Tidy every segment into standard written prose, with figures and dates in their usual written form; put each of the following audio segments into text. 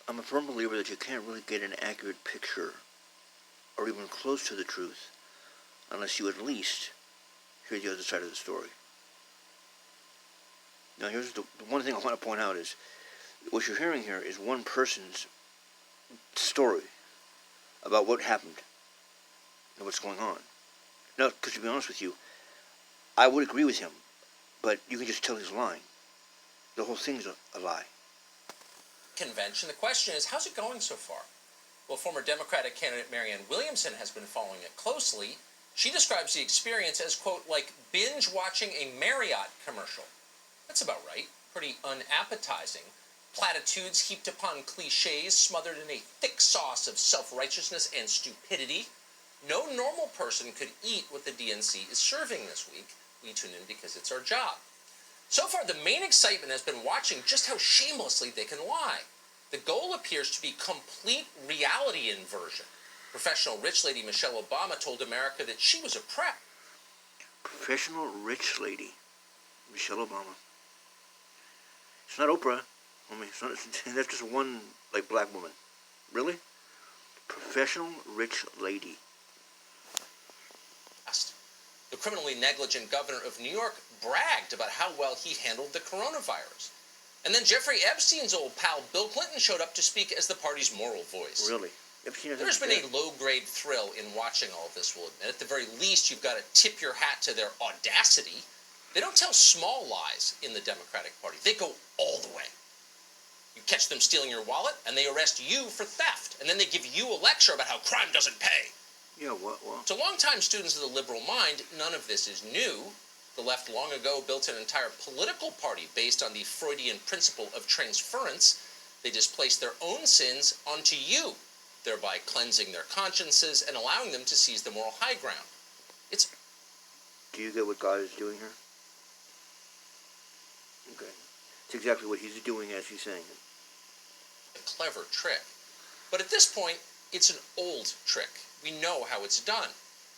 I'm a firm believer that you can't really get an accurate picture or even close to the truth unless you at least hear the other side of the story. Now, here's the one thing I want to point out is what you're hearing here is one person's story about what happened and what's going on. Now, because to be honest with you, I would agree with him, but you can just tell he's lying. The whole thing's a lie. Convention. The question is, how's it going so far? Well, former Democratic candidate Marianne Williamson has been following it closely. She describes the experience as, quote, like binge watching a Marriott commercial. That's about right. Pretty unappetizing. Platitudes heaped upon cliches, smothered in a thick sauce of self-righteousness and stupidity. No normal person could eat what the DNC is serving this week. We tune in because it's our job. So far, the main excitement has been watching just how shamelessly they can lie. The goal appears to be complete reality inversion. Professional rich lady Michelle Obama told America that she was a prep. Professional rich lady Michelle Obama. It's not Oprah. I mean, that's just one, like, black woman. Really? Professional rich lady. The criminally negligent governor of New York bragged about how well he handled the coronavirus. And then Jeffrey Epstein's old pal Bill Clinton showed up to speak as the party's moral voice. Really? There's been a low-grade thrill in watching all of this, we'll admit. At the very least, you've got to tip your hat to their audacity. They don't tell small lies in the Democratic Party. They go all the way. You catch them stealing your wallet, and they arrest you for theft. And then they give you a lecture about how crime doesn't pay. Yeah, what? To longtime students of the liberal mind, none of this is new. The left long ago built an entire political party based on the Freudian principle of transference. They displaced their own sins onto you, thereby cleansing their consciences and allowing them to seize the moral high ground. Do you get what God is doing here? Okay. It's exactly what he's doing as he's saying it. A clever trick. But at this point, it's an old trick. We know how it's done.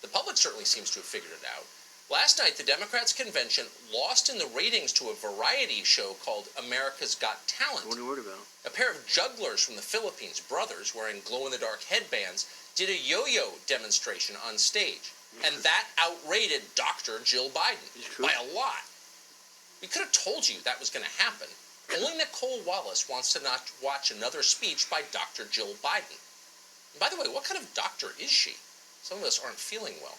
The public certainly seems to have figured it out. Last night, the Democrats' convention lost in the ratings to a variety show called America's Got Talent. What are you worried about? A pair of jugglers from the Philippines, brothers, wearing glow-in-the-dark headbands, did a yo-yo demonstration on stage. And that outrated Dr. Jill Biden by a lot. We could have told you that was going to happen. Only Nicole Wallace wants to not watch another speech by Dr. Jill Biden. And by the way, what kind of doctor is she? Some of us aren't feeling well.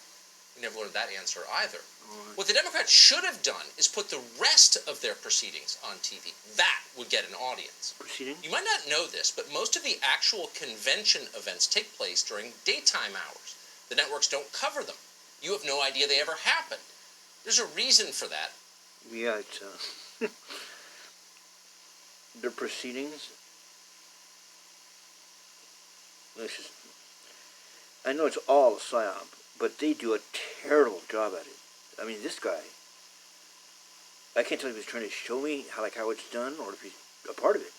We never learned that answer either. Right. What the Democrats should have done is put the rest of their proceedings on TV. That would get an audience. Proceeding? You might not know this, but most of the actual convention events take place during daytime hours. The networks don't cover them. You have no idea they ever happened. There's a reason for that. Yeah, it's, their proceedings. I know it's all a psyop, but they do a terrible job at it. I mean, this guy, I can't tell if he's trying to show me how it's done or if he's a part of it.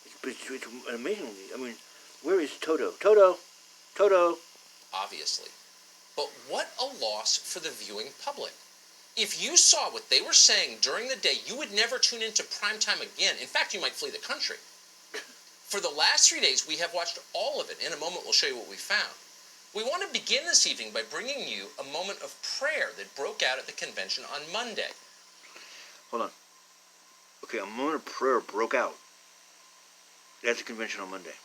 It's amazingly, I mean, where is Toto? Toto! Obviously. But what a loss for the viewing public. If you saw what they were saying during the day, you would never tune into primetime again. In fact, you might flee the country. For the last 3 days, we have watched all of it. In a moment, we'll show you what we found. We want to begin this evening by bringing you a moment of prayer that broke out at the convention on Monday. Hold on. Okay, a moment of prayer broke out at the convention on Monday.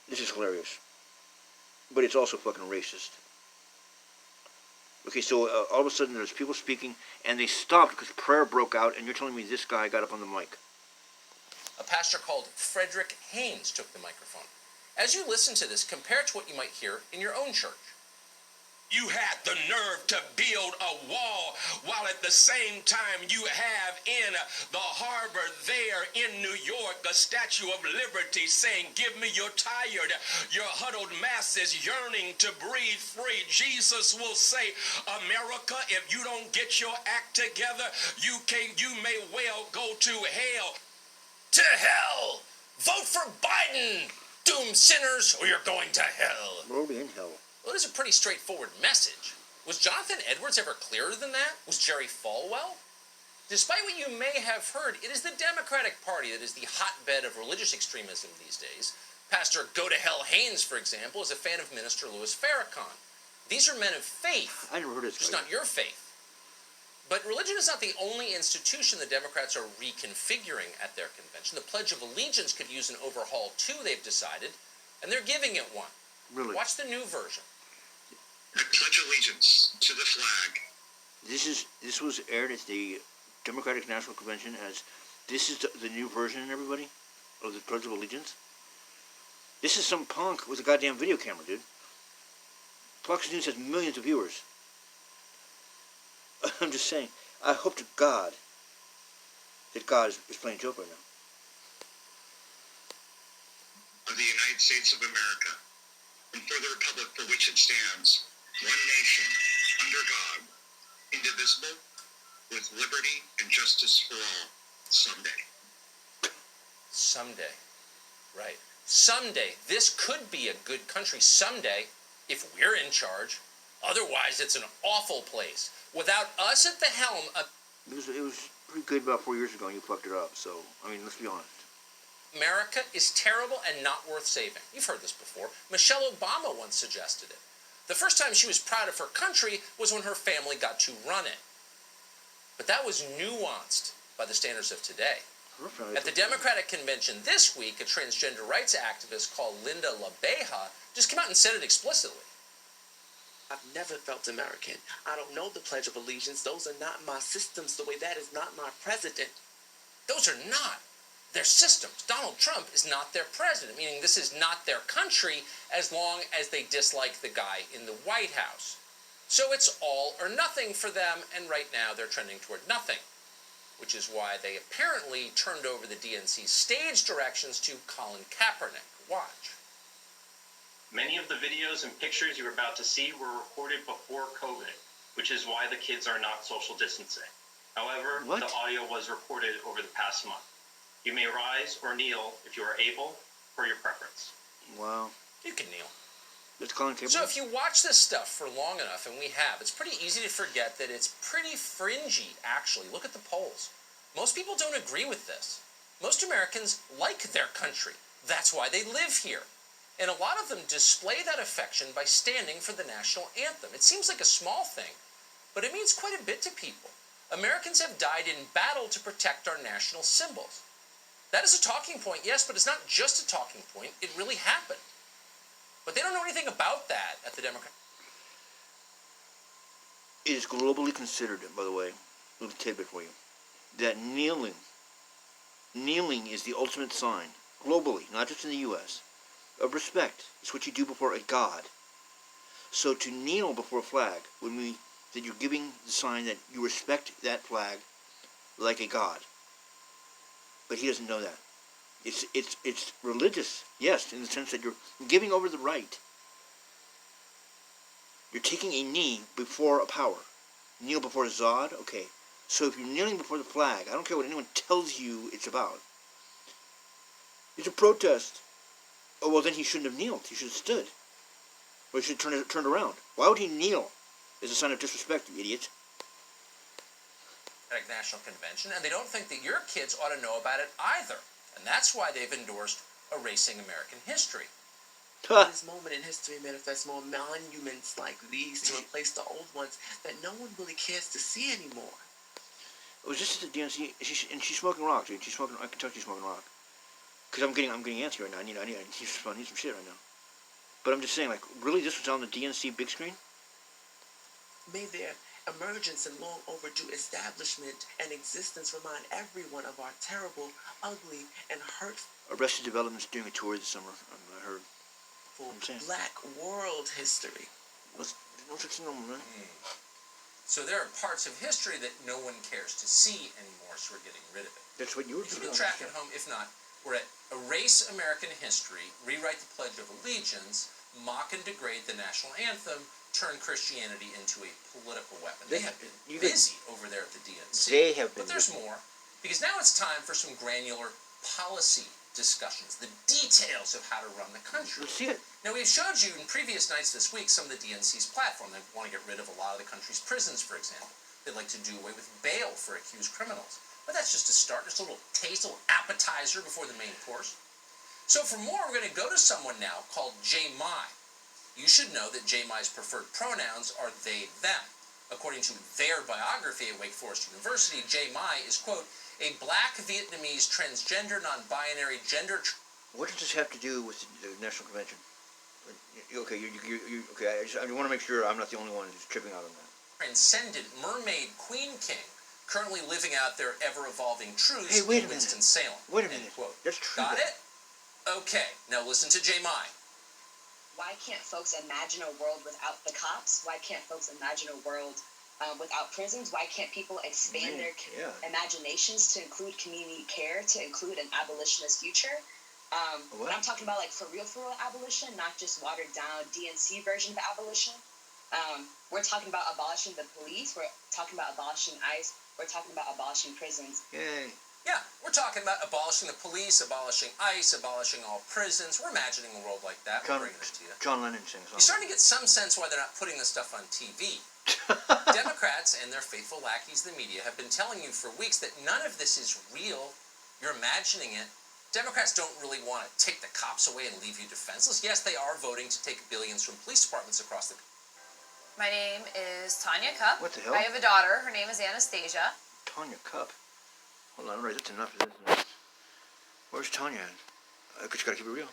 This is hilarious. But it's also fucking racist. Okay, so all of a sudden there's people speaking, and they stopped because prayer broke out, and you're telling me this guy got up on the mic. A pastor called Frederick Haynes took the microphone. As you listen to this, compare it to what you might hear in your own church. You had the nerve to build a wall while at the same time you have in the harbor there in New York a Statue of Liberty saying, "Give me your tired, your huddled masses yearning to breathe free." Jesus will say, "America, if you don't get your act together, you may well go to hell." To hell! Vote for Biden! Doomed sinners, or you're going to hell. We'll be in hell. Well, it is a pretty straightforward message. Was Jonathan Edwards ever clearer than that? Was Jerry Falwell? Despite what you may have heard, it is the Democratic Party that is the hotbed of religious extremism these days. Pastor Go to Hell Haynes, for example, is a fan of Minister Louis Farrakhan. These are men of faith, I never heard of this. just not your faith. But religion is not the only institution the Democrats are reconfiguring at their convention. The Pledge of Allegiance could use an overhaul too, they've decided, and they're giving it one. Really? Watch the new version. I pledge allegiance to the flag. This was aired at the Democratic National Convention as this is the new version, everybody, of the Pledge of Allegiance. This is some punk with a goddamn video camera, dude. Fox News has millions of viewers. I'm just saying, I hope to God that God is playing a joke right now. Of the United States of America, and for the republic for which it stands, one nation, under God, indivisible, with liberty and justice for all, someday. Someday. Right. Someday, this could be a good country. Someday, if we're in charge. Otherwise, it's an awful place. Without us at the helm, It was pretty good about 4 years ago, and you fucked it up. So, I mean, let's be honest. America is terrible and not worth saving. You've heard this before. Michelle Obama once suggested it. The first time she was proud of her country was when her family got to run it. But that was nuanced by the standards of today. At the Democratic Convention this week, a transgender rights activist called Linda LaBeja just came out and said it explicitly. I've never felt American. I don't know the Pledge of Allegiance. Those are not my systems. The way that is not my president. Those are not their systems. Donald Trump is not their president, meaning this is not their country as long as they dislike the guy in the White House. So it's all or nothing for them, and right now they're trending toward nothing, which is why they apparently turned over the DNC stage directions to Colin Kaepernick. Watch. Many of the videos and pictures you're about to see were recorded before COVID, which is why the kids are not social distancing. However, What? the audio was recorded over the past month. You may rise or kneel if you are able, for your preference. Wow. You can kneel. Let's call him Kaepernick. So if you watch this stuff for long enough, and we have, it's pretty easy to forget that it's pretty fringy, actually. Look at the polls. Most people don't agree with this. Most Americans like their country. That's why they live here. And a lot of them display that affection by standing for the national anthem. It seems like a small thing, but it means quite a bit to people. Americans have died in battle to protect our national symbols. That is a talking point, yes, but it's not just a talking point. It really happened. But they don't know anything about that at the Democrat. It is globally considered, by the way, a little tidbit for you, that kneeling is the ultimate sign, globally, not just in the U.S., of respect. It's what you do before a god. So to kneel before a flag would mean that you're giving the sign that you respect that flag like a god. But he doesn't know that. It's religious, yes, in the sense that you're giving over the right. You're taking a knee before a power. Kneel before Zod? Okay. So if you're kneeling before the flag, I don't care what anyone tells you it's about. It's a protest. Oh, well, then he shouldn't have kneeled. He should have stood. Or he should have turned around. Why would he kneel? As a sign of disrespect, you idiot. National Convention, and they don't think that your kids ought to know about it either. And that's why they've endorsed erasing American history. This moment in history manifests more monuments like these to replace the old ones that no one really cares to see anymore. I was just at the DNC, and she's smoking rock, dude. I can tell she's smoking rock. Because I'm getting antsy right now. I need some shit right now. But I'm just saying, like, really, this was on the DNC big screen? May their emergence and long overdue establishment and existence remind everyone of our terrible, ugly, and hurtful Arrested Development's doing a tour this summer, I heard. I'm saying. Black world history. What's normal, man? So there are parts of history that no one cares to see anymore, so we're getting rid of it. That's what you were Keep doing. track at home. If not, we're at Erase American History, Rewrite the Pledge of Allegiance, Mock and Degrade the National Anthem, Turn Christianity into a political weapon. They have been busy over there at the DNC. They have been But there's more, because now it's time for some granular policy discussions, the details of how to run the country. Let's see it. Now, we've showed you in previous nights this week some of the DNC's platform. They want to get rid of a lot of the country's prisons, for example. They'd like to do away with bail for accused criminals. But that's just a start, just a little taste, a little appetizer before the main course. So for more, we're going to go to someone now called Jay Mai. You should know that Jay Mai's preferred pronouns are they, them. According to their biography at Wake Forest University, Jay Mai is, quote, a black Vietnamese transgender, non-binary gender. What does this have to do with the National Convention? Okay, okay. I want to make sure I'm not the only one who's tripping out on that. Transcendent mermaid queen king, currently living out their ever-evolving truths Hey, wait a in minute. Winston-Salem. Wait a End minute. quote. That's true. Got it? Okay, now listen to Jay Mai. Why can't folks imagine a world without the cops? Why can't folks imagine a world without prisons? Why can't people expand their imaginations to include community care, to include an abolitionist future? And I'm talking about like for real abolition, not just watered down DNC version of abolition. We're talking about abolishing the police. We're talking about abolishing ICE. We're talking about abolishing prisons. Yay. Yeah, we're talking about abolishing the police, abolishing ICE, abolishing all prisons. We're imagining a world like that. We're bringing it to you. John Lennon sings. You're starting to get some sense why they're not putting this stuff on TV. Democrats and their faithful lackeys, the media, have been telling you for weeks that none of this is real. You're imagining it. Democrats don't really want to take the cops away and leave you defenseless. Yes, they are voting to take billions from police departments across the country. My name is Tanya Cup. What the hell? I have a daughter. Her name is Anastasia. Tanya Cup. Hold on, all right, that's enough of this. Where's Tanya? Because you gotta keep it real.